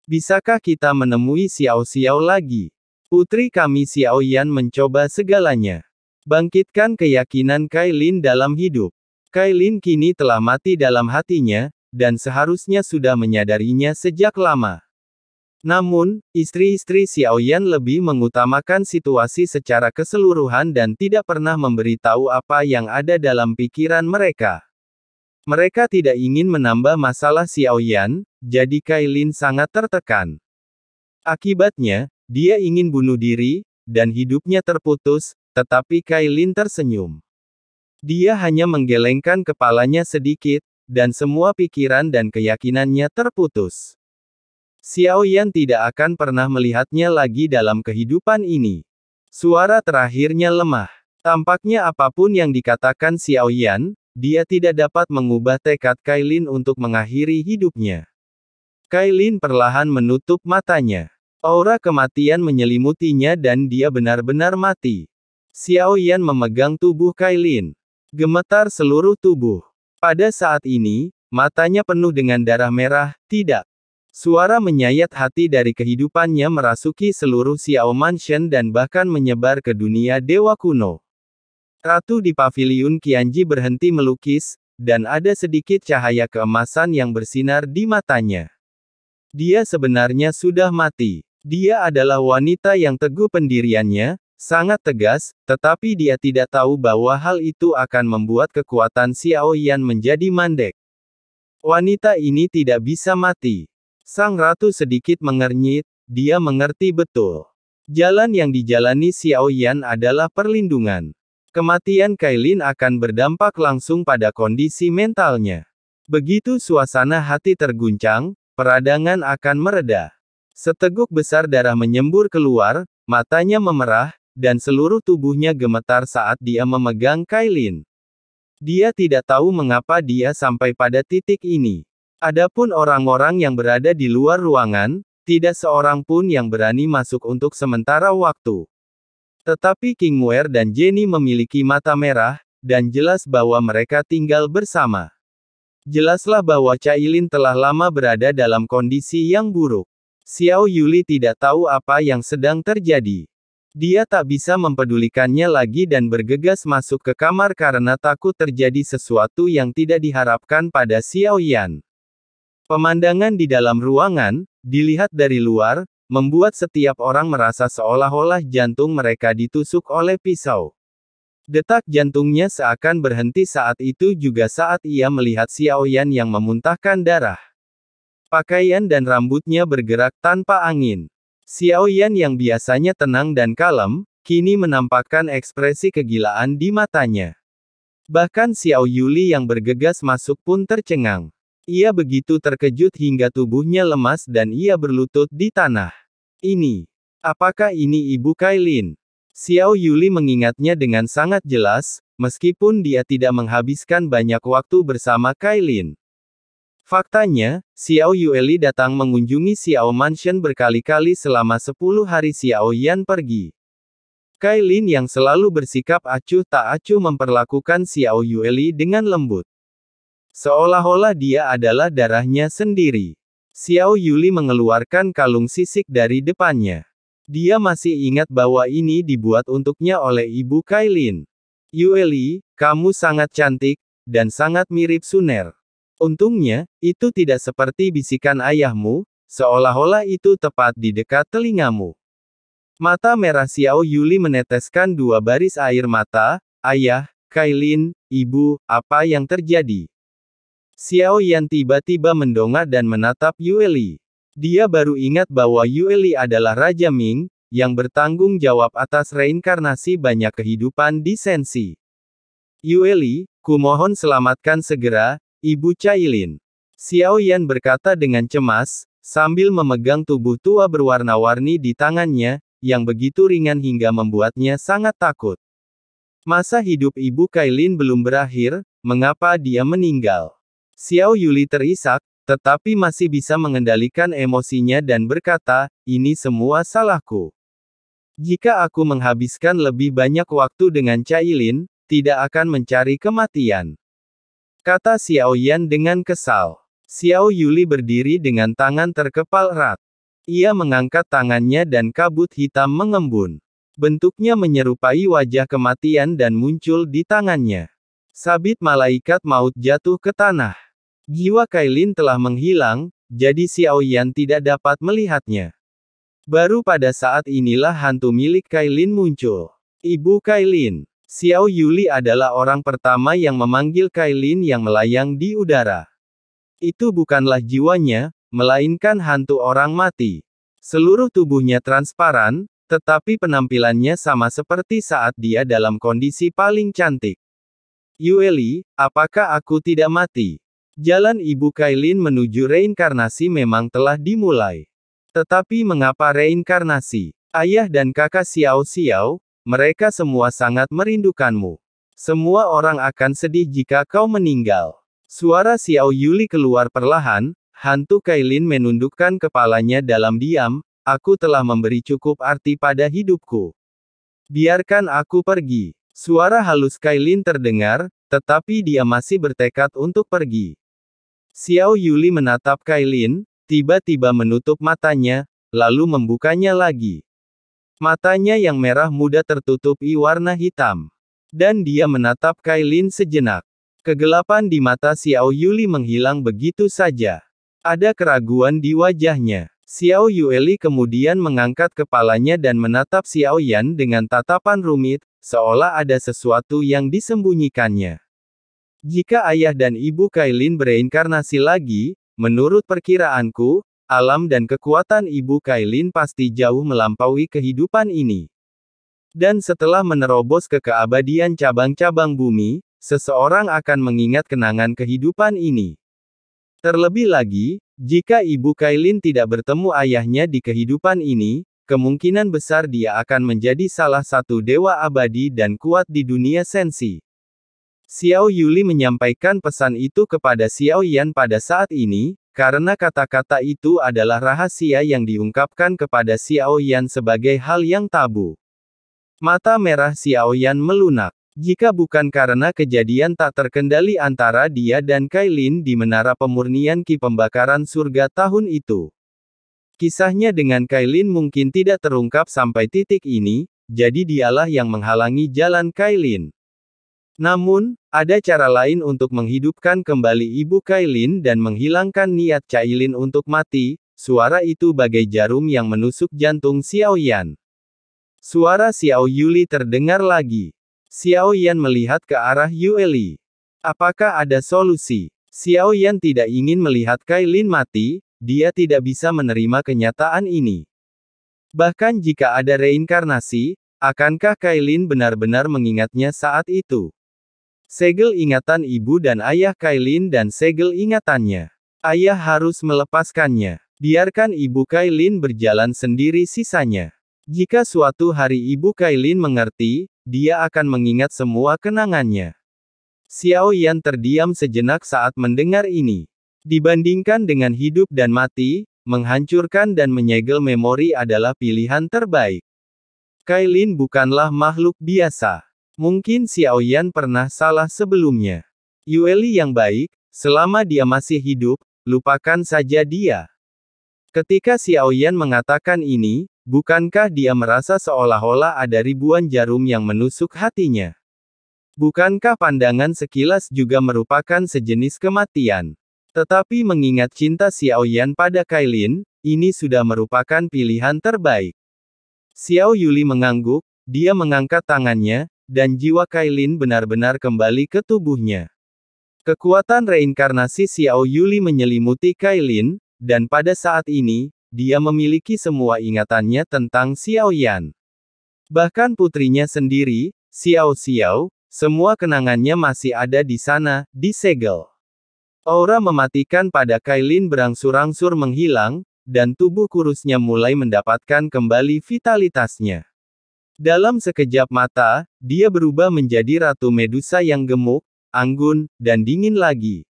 Bisakah kita menemui Xiao Xiao lagi? Putri kami Xiao Yan mencoba segalanya. Bangkitkan keyakinan Kailin dalam hidup. Kailin kini telah mati dalam hatinya, dan seharusnya sudah menyadarinya sejak lama. Namun, istri-istri Xiao Yan lebih mengutamakan situasi secara keseluruhan dan tidak pernah memberitahu apa yang ada dalam pikiran mereka. Mereka tidak ingin menambah masalah Xiao Yan, jadi Kailin sangat tertekan. Akibatnya, dia ingin bunuh diri, dan hidupnya terputus, tetapi Kailin tersenyum. Dia hanya menggelengkan kepalanya sedikit, dan semua pikiran dan keyakinannya terputus. Xiao Yan tidak akan pernah melihatnya lagi dalam kehidupan ini. Suara terakhirnya lemah. Tampaknya apapun yang dikatakan Xiao Yan, dia tidak dapat mengubah tekad Kailin untuk mengakhiri hidupnya. Kailin perlahan menutup matanya. Aura kematian menyelimutinya dan dia benar-benar mati. Xiao Yan memegang tubuh Kailin. Gemetar seluruh tubuh. Pada saat ini, matanya penuh dengan darah merah, tidak. Suara menyayat hati dari kehidupannya merasuki seluruh Xiao Mansion dan bahkan menyebar ke dunia dewa kuno. Ratu di paviliun Qianji berhenti melukis, dan ada sedikit cahaya keemasan yang bersinar di matanya. Dia sebenarnya sudah mati. Dia adalah wanita yang teguh pendiriannya, sangat tegas, tetapi dia tidak tahu bahwa hal itu akan membuat kekuatan Xiao Yan menjadi mandek. Wanita ini tidak bisa mati. Sang ratu sedikit mengernyit, dia mengerti betul. Jalan yang dijalani Xiao Yan adalah perlindungan. Kematian Kailin akan berdampak langsung pada kondisi mentalnya. Begitu suasana hati terguncang, peradangan akan mereda. Seteguk besar darah menyembur keluar, matanya memerah, dan seluruh tubuhnya gemetar saat dia memegang Kailin. Dia tidak tahu mengapa dia sampai pada titik ini. Adapun orang-orang yang berada di luar ruangan, tidak seorang pun yang berani masuk untuk sementara waktu. Tetapi King Wer dan Jenny memiliki mata merah, dan jelas bahwa mereka tinggal bersama. Jelaslah bahwa Cailin telah lama berada dalam kondisi yang buruk. Xiao Yuli tidak tahu apa yang sedang terjadi. Dia tak bisa mempedulikannya lagi dan bergegas masuk ke kamar karena takut terjadi sesuatu yang tidak diharapkan pada Xiao Yan. Pemandangan di dalam ruangan, dilihat dari luar, membuat setiap orang merasa seolah-olah jantung mereka ditusuk oleh pisau. Detak jantungnya seakan berhenti saat itu juga saat ia melihat Xiao Yan yang memuntahkan darah. Pakaian dan rambutnya bergerak tanpa angin. Xiao Yan yang biasanya tenang dan kalem, kini menampakkan ekspresi kegilaan di matanya. Bahkan Xiao Yuli yang bergegas masuk pun tercengang. Ia begitu terkejut hingga tubuhnya lemas dan ia berlutut di tanah. Apakah ini Ibu Kailin? Xiao Yuli mengingatnya dengan sangat jelas, meskipun dia tidak menghabiskan banyak waktu bersama Kailin. Faktanya, Xiao Yueli datang mengunjungi Xiao Mansion berkali-kali selama 10 hari Xiao Yan pergi. Kailin yang selalu bersikap acuh tak acuh memperlakukan Xiao Yueli dengan lembut. Seolah-olah dia adalah darahnya sendiri. Xiao Yuli mengeluarkan kalung sisik dari depannya. Dia masih ingat bahwa ini dibuat untuknya oleh Ibu Kailin. Yueli, kamu sangat cantik, dan sangat mirip Suner. Untungnya, itu tidak seperti bisikan ayahmu, seolah-olah itu tepat di dekat telingamu. Mata merah Xiao Yuli meneteskan 2 baris air mata. Ayah, Kailin, Ibu, apa yang terjadi? Xiao Yan tiba-tiba mendongak dan menatap Yueli. Dia baru ingat bahwa Yueli adalah Raja Ming, yang bertanggung jawab atas reinkarnasi banyak kehidupan di Sensi. Yueli, kumohon selamatkan segera, Ibu Cailin. Xiao Yan berkata dengan cemas, sambil memegang tubuh tua berwarna-warni di tangannya, yang begitu ringan hingga membuatnya sangat takut. Masa hidup Ibu Kailin belum berakhir, mengapa dia meninggal? Xiao Yuli terisak, tetapi masih bisa mengendalikan emosinya dan berkata, ini semua salahku. Jika aku menghabiskan lebih banyak waktu dengan Cailin, tidak akan mencari kematian. Kata Xiao Yan dengan kesal. Xiao Yuli berdiri dengan tangan terkepal erat. Ia mengangkat tangannya dan kabut hitam mengembun. Bentuknya menyerupai wajah kematian dan muncul di tangannya. Sabit malaikat maut jatuh ke tanah. Jiwa Kailin telah menghilang, jadi Xiao Yan tidak dapat melihatnya. Baru pada saat inilah hantu milik Kailin muncul. Ibu Kailin. Xiao Yuli adalah orang pertama yang memanggil Kailin yang melayang di udara. Itu bukanlah jiwanya, melainkan hantu orang mati. Seluruh tubuhnya transparan, tetapi penampilannya sama seperti saat dia dalam kondisi paling cantik. Yueli, apakah aku tidak mati? Jalan Ibu Kailin menuju reinkarnasi memang telah dimulai. Tetapi mengapa reinkarnasi? Ayah dan kakak Xiao Xiao, mereka semua sangat merindukanmu. Semua orang akan sedih jika kau meninggal. Suara Xiao Yuli keluar perlahan, hantu Kailin menundukkan kepalanya dalam diam, aku telah memberi cukup arti pada hidupku. Biarkan aku pergi. Suara halus Kailin terdengar, tetapi dia masih bertekad untuk pergi. Xiao Yuli menatap Kailin, tiba-tiba menutup matanya, lalu membukanya lagi. Matanya yang merah muda tertutupi warna hitam. Dan dia menatap Kailin sejenak. Kegelapan di mata Xiao Yuli menghilang begitu saja. Ada keraguan di wajahnya. Xiao Yueli kemudian mengangkat kepalanya dan menatap Xiao Yan dengan tatapan rumit, seolah ada sesuatu yang disembunyikannya. Jika ayah dan ibu Kailin bereinkarnasi lagi, menurut perkiraanku, alam dan kekuatan Ibu Kailin pasti jauh melampaui kehidupan ini. Dan setelah menerobos ke keabadian cabang-cabang bumi, seseorang akan mengingat kenangan kehidupan ini. Terlebih lagi, jika Ibu Kailin tidak bertemu ayahnya di kehidupan ini, kemungkinan besar dia akan menjadi salah satu dewa abadi dan kuat di dunia sensi. Xiao Yuli menyampaikan pesan itu kepada Xiao Yan pada saat ini, karena kata-kata itu adalah rahasia yang diungkapkan kepada Xiao Yan sebagai hal yang tabu. Mata merah Xiao Yan melunak. Jika bukan karena kejadian tak terkendali antara dia dan Kailin di menara pemurnian Ki pembakaran surga tahun itu. Kisahnya dengan Kailin mungkin tidak terungkap sampai titik ini, jadi dialah yang menghalangi jalan Kailin. Namun, ada cara lain untuk menghidupkan kembali Ibu Kailin dan menghilangkan niat Cailin untuk mati, suara itu bagai jarum yang menusuk jantung Xiao Yan. Suara Xiao Yuli terdengar lagi. Xiao Yan melihat ke arah Yueli. Apakah ada solusi? Xiao Yan tidak ingin melihat Kailin mati, dia tidak bisa menerima kenyataan ini. Bahkan jika ada reinkarnasi, akankah Kailin benar-benar mengingatnya saat itu? Segel ingatan ibu dan ayah Kailin dan segel ingatannya. Ayah harus melepaskannya. Biarkan Ibu Kailin berjalan sendiri sisanya. Jika suatu hari Ibu Kailin mengerti, dia akan mengingat semua kenangannya. Xiao Yan terdiam sejenak saat mendengar ini. Dibandingkan dengan hidup dan mati, menghancurkan dan menyegel memori adalah pilihan terbaik. Kailin bukanlah makhluk biasa. Mungkin Xiao Yan pernah salah sebelumnya. Yueli yang baik, selama dia masih hidup, lupakan saja dia. Ketika Xiao Yan mengatakan ini, bukankah dia merasa seolah-olah ada ribuan jarum yang menusuk hatinya? Bukankah pandangan sekilas juga merupakan sejenis kematian? Tetapi mengingat cinta Xiao Yan pada Kailin, ini sudah merupakan pilihan terbaik. Xiao Yuli mengangguk, dia mengangkat tangannya, dan jiwa Kailin benar-benar kembali ke tubuhnya. Kekuatan reinkarnasi Xiao Yuli menyelimuti Kailin, dan pada saat ini, dia memiliki semua ingatannya tentang Xiao Yan. Bahkan putrinya sendiri, Xiao Xiao, semua kenangannya masih ada di sana, disegel. Aura mematikan pada Kailin berangsur-angsur menghilang, dan tubuh kurusnya mulai mendapatkan kembali vitalitasnya. Dalam sekejap mata, dia berubah menjadi Ratu Medusa yang gemuk, anggun, dan dingin lagi.